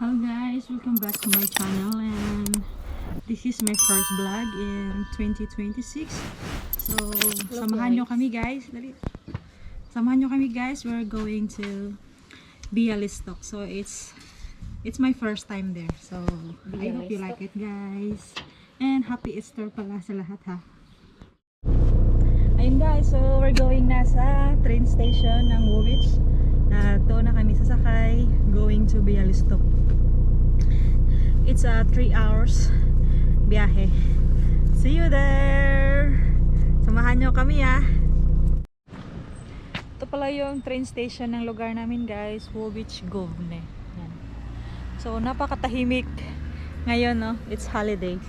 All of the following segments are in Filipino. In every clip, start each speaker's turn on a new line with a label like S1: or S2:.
S1: Hello guys, welcome back to my channel, and this is my first vlog in 2026. So, samahan nyo kami guys. Dali. Samahan nyo kami guys. We're going to Bialystok. So, it's my first time there. So, I hope you like it guys. And happy Easter pala sa lahat ha. Ayun guys, so we're going na sa train station ng Woolwich. Doon na kami sasakay, going to Bialystok. It's a 3 hours biyahe. See you there! Samahan nyo kami ah! Ito pala yung train station ng lugar namin guys, Woolwich Govne. Yan. So napakatahimik ngayon, no? It's holiday.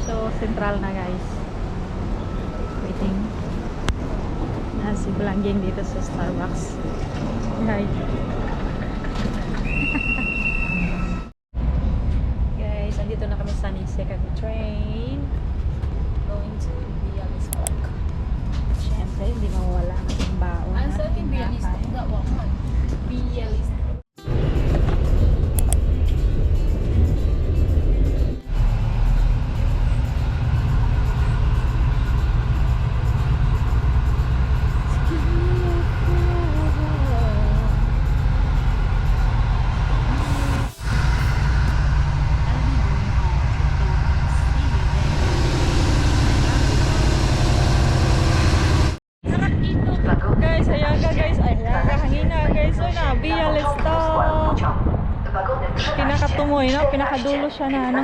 S1: So central na guys. Waiting. Si Blangging dito sa Starbucks. Right. Guys, andito na kami sa second train. Going to Bialystok. Siyempre, hindi mawala ang baon.
S2: Ang sa akin Bialystok, dawa mo. Bialystok.
S1: Pinakatumoy, no? Pinakadulo siya na ano.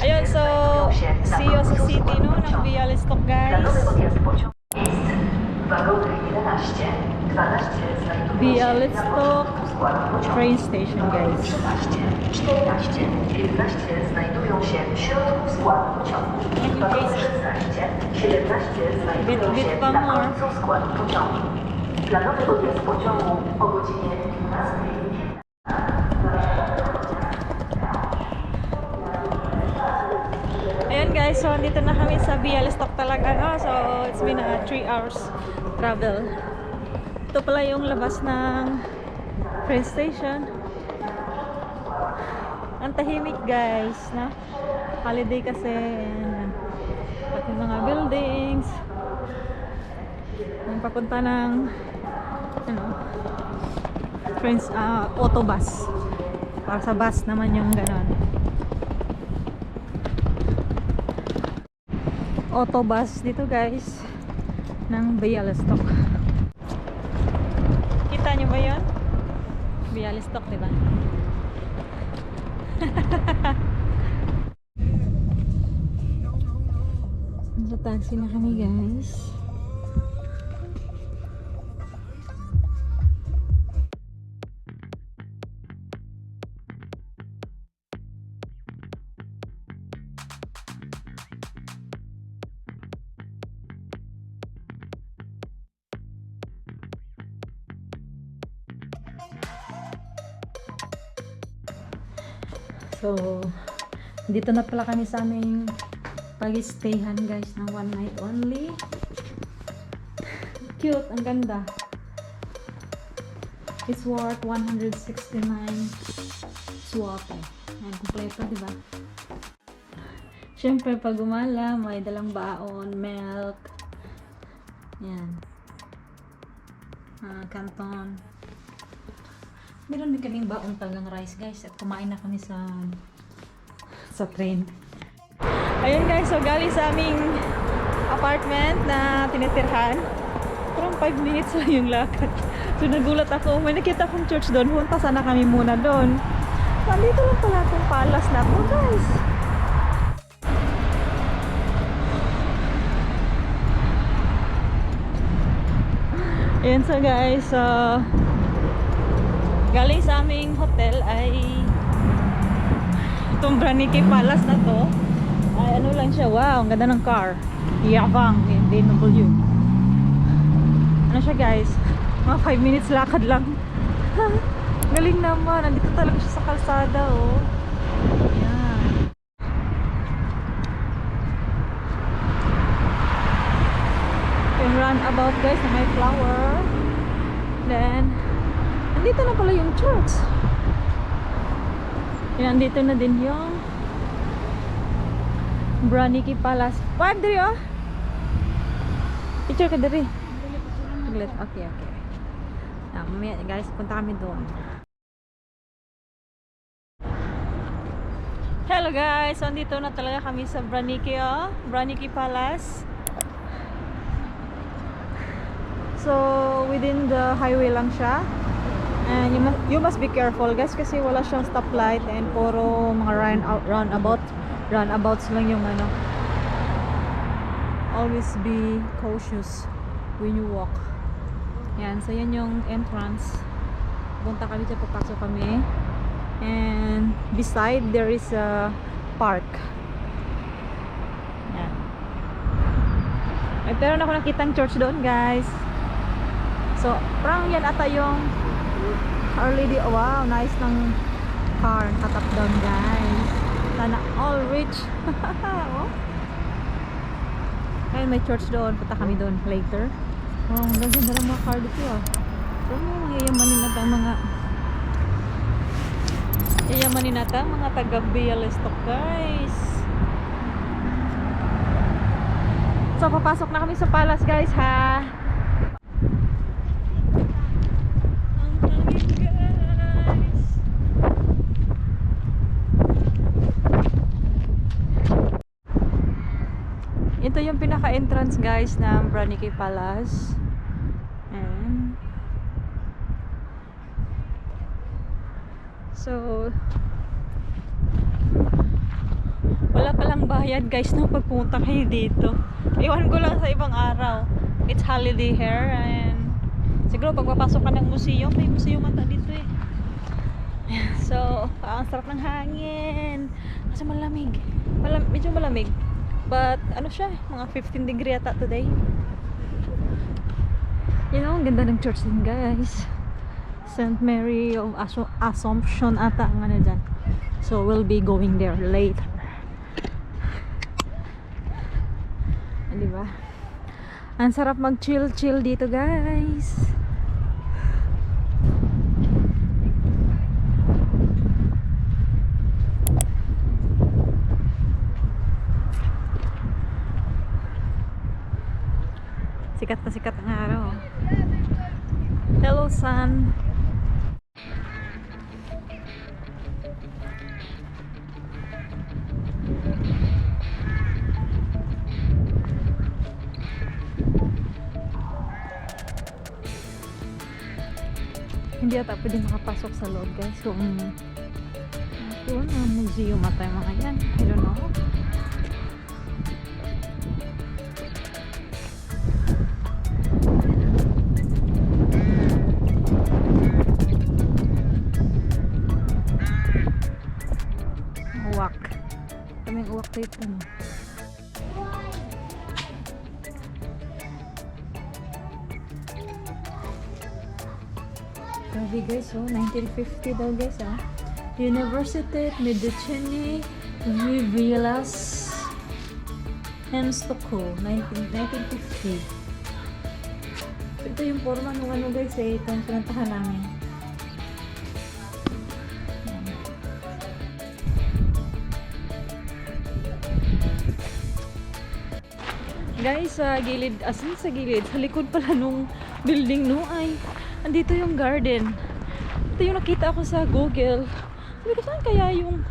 S1: Ayun, so see you sa city, no? Ng Bialystok, guys. Bialystok train station, guys.
S3: 14, 15 znajdują się w środku składu pociągu. Wagony 16, 17 znajdują się na końcu składu pociągu. Planowy odjazd pociągu o godzinie 15.
S1: Ayan guys, so dito na kami sa Bialystok talaga, no? So it's been a 3 hours travel. Ito pala yung labas ng train station. Ang tahimik guys, no? Holiday kasi. At yung mga buildings. Ang papunta ng ano, trains, autobus. Para sa bus naman yung ganon. Autobus dito guys ng Bialystok. Kita nyo ba yun? Bialystok, diba? Sa taxi na kami guys. So, dito na pala kami sa aming pag-stayhan guys ng 1 night only. Cute, ang ganda. It's worth 169 swate. Ayan, kompleto, diba? Siyempre, pag umala, may dalang baon, milk. Ayan. Canton. Meron din kaming baong tagang rice guys, at kumain na kami sa train. Ayun guys, so galing sa aming apartment na tinitirhan. Parang 5 minutes lang yung lakad. So nagulat ako, may nakita akong church doon, punta sana kami muna doon. Nandito lang pala itong palace na po guys. Ayun, so guys, galing sa aming hotel ay itong Braniki Palace na to ay ano lang siya, wow, ang ganda ng car, Yavang, BMW. Ano siya guys? Mga 5 minutes lakad lang. Galing naman. Nandito talaga siya sa kalsada oh. Ayan. Yung roundabout guys na may flower. Then, nandito na pala yung church. Yan, nandito na din yung Braniki Palace. Wag diri oh. Picture ka diri. Okay. Mamaya guys, punta kami doon. Hello guys, so andito na talaga kami sa Braniki oh. Braniki Palace. So within the highway lang siya. And you must be careful guys kasi wala siyang stoplight and puro mga roundabouts lang yung ano. Always be cautious when you walk. Yan, so yan yung entrance. Punta kami dyan, papasok kami. And beside there is a park. Yan. Ay, pero ako nakitang church doon guys. So, parang yan ata yung Our Lady. Oh, wow, nice ng car. Katap down guys. Sana all rich. Oh. Ayun, may church doon. Punta kami doon later. Oh, ang ganda lang mga car dito ah. So, yayamanin nata mga taga Bialystok guys. So, papasok na kami sa palace guys ha. Ito yung pinaka-entrance guys ng Braniki Palace. Ayan. So, wala palang bayad guys nung pagpunta kayo dito. Iwan ko lang sa ibang araw. It's holiday here and siguro pagpapasok ka ng museum, may museum ata dito eh. So, ang sarap ng hangin. Kasi malamig. Medyo malamig. But, ano siya, mga 15 degree ata today. You know, ang ganda ng church din guys. St. Mary of Assumption ata ang ano dyan. So, we'll be going there later. Diba? Ang sarap mag-chill-chill dito guys. Sikat na sikat ang araw. Hello sun. Hindi ata pwede makapasok sa loob guys. So, museum ata yung mga yan. I don't know. Uwak. Kaming uwak dito. Grabe guys, oh, 1950 daw guys, ah. Universitet Medicini Vilas and Stockholm, 1950. So, ito yung forma ng ano guys, eh, itong pinuntahan namin. Guys, sa gilid, asan sa gilid? Sa likod pala nung building no ay andito yung garden. Ito yung nakita ako sa Google. Sabi ko, saan kaya yung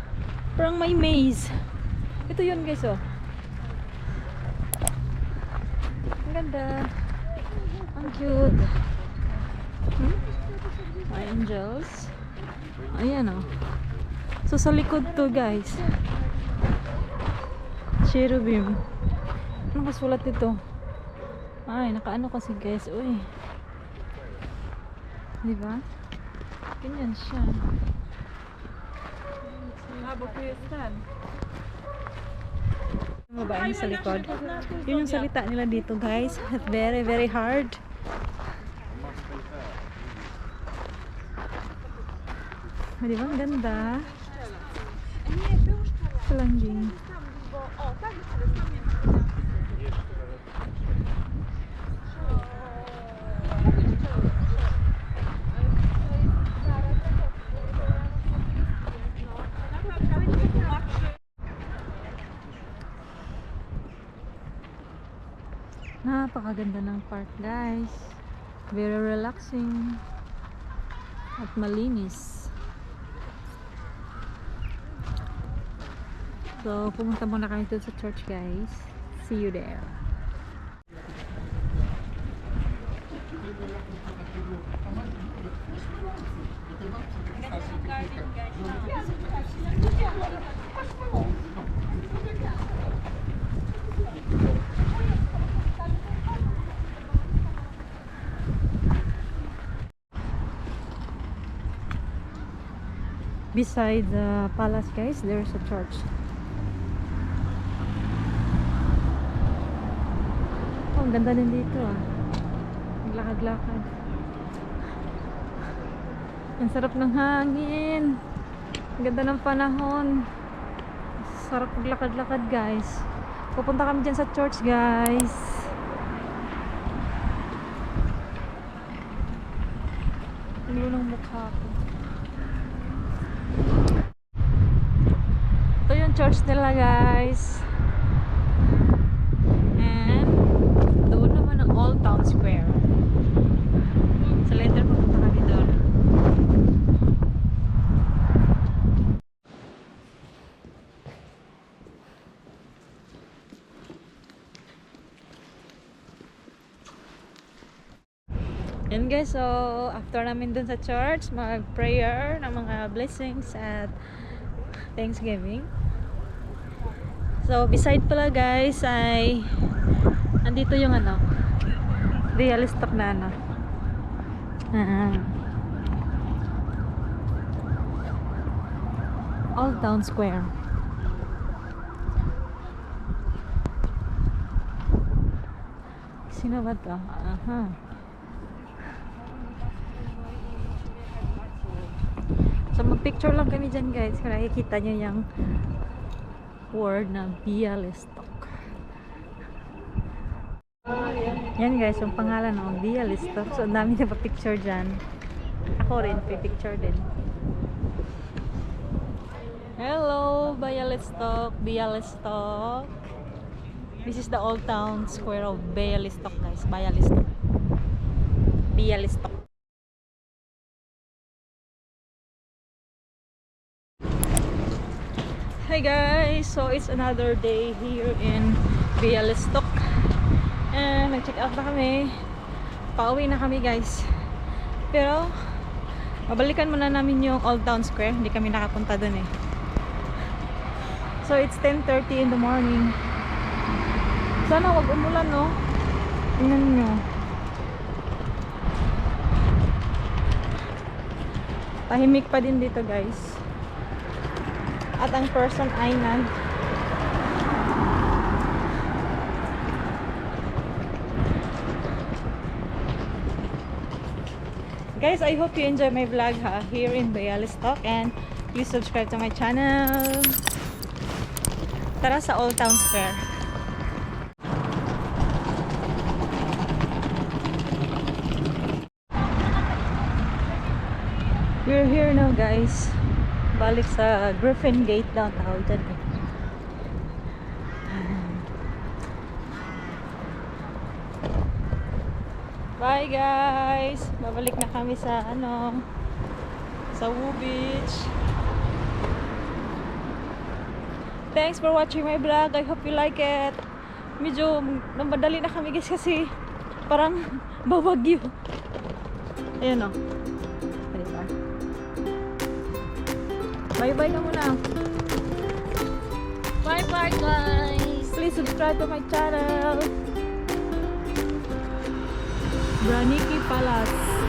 S1: parang may maze? Ito yun guys, oh. Ang ganda. Ang cute. Angels. Ayan, oh. So, sa likod to guys. Cherubim. Ano kasulat dito? Ay, nakaano kasi guys. Uy. Diba? Ganyan siya. Habo ko yung stand. Yung babae sa likod. Yun yung salita nila dito guys. Very, very hard. O, di ba? Ang ganda. Ito lang din. Napakaganda ng park, guys. Very relaxing at malinis. So, pumunta muna kami dun sa church, guys. See you there. Beside the palace, guys, there's a church. Oh, ang ganda din dito ah. Maglakad-lakad. Ang sarap ng hangin. Ang ganda ng panahon. Sarap maglakad-lakad, guys. Pupunta kami dyan sa church, guys. Ang lulo ng mukha ko. Ito yung church nila, guys. And doon naman ang Old Town Square. So later pupunta kami doon. Yan guys, so after namin dun sa church, mag-prayer ng mga blessings at Thanksgiving. So beside pala guys ay andito yung ano, Bialystok na ano. Old Town Square. Sino ba to? So mag-picture lang kami dyan guys. Kung nakikita nyo yung word na Bialystok. Yan guys, yung pangalan ng Bialystok. So ang dami na pa-picture dyan. Ako rin, picture din. Hello, Bialystok. Bialystok. This is the old town square of Bialystok guys. Bialystok. Bialystok. Hi guys, so it's another day here in Bialystok and nag-check out na kami, pauwi na kami guys, pero mabalikan muna namin yung Old Town Square, hindi kami nakapunta dun eh. So it's 10:30 in the morning, sana wag umulan no, tingnan nyo. Tahimik pa din dito guys. At ang person ay Guys, I hope you enjoy my vlog here in Bialystok, and please subscribe to my channel. Tara sa Old Town Square. We're here now guys. Balik sa Griffin Gate daw tawag dyan eh. Bye guys! Babalik na kami sa ano, sa Woo Beach. Thanks for watching my vlog. I hope you like it. Medyo namadali na kami guys kasi parang babagyo. Ayun o. Bye-bye ka muna.
S2: Bye-bye guys!
S1: Please subscribe to my channel. Braniki Palace.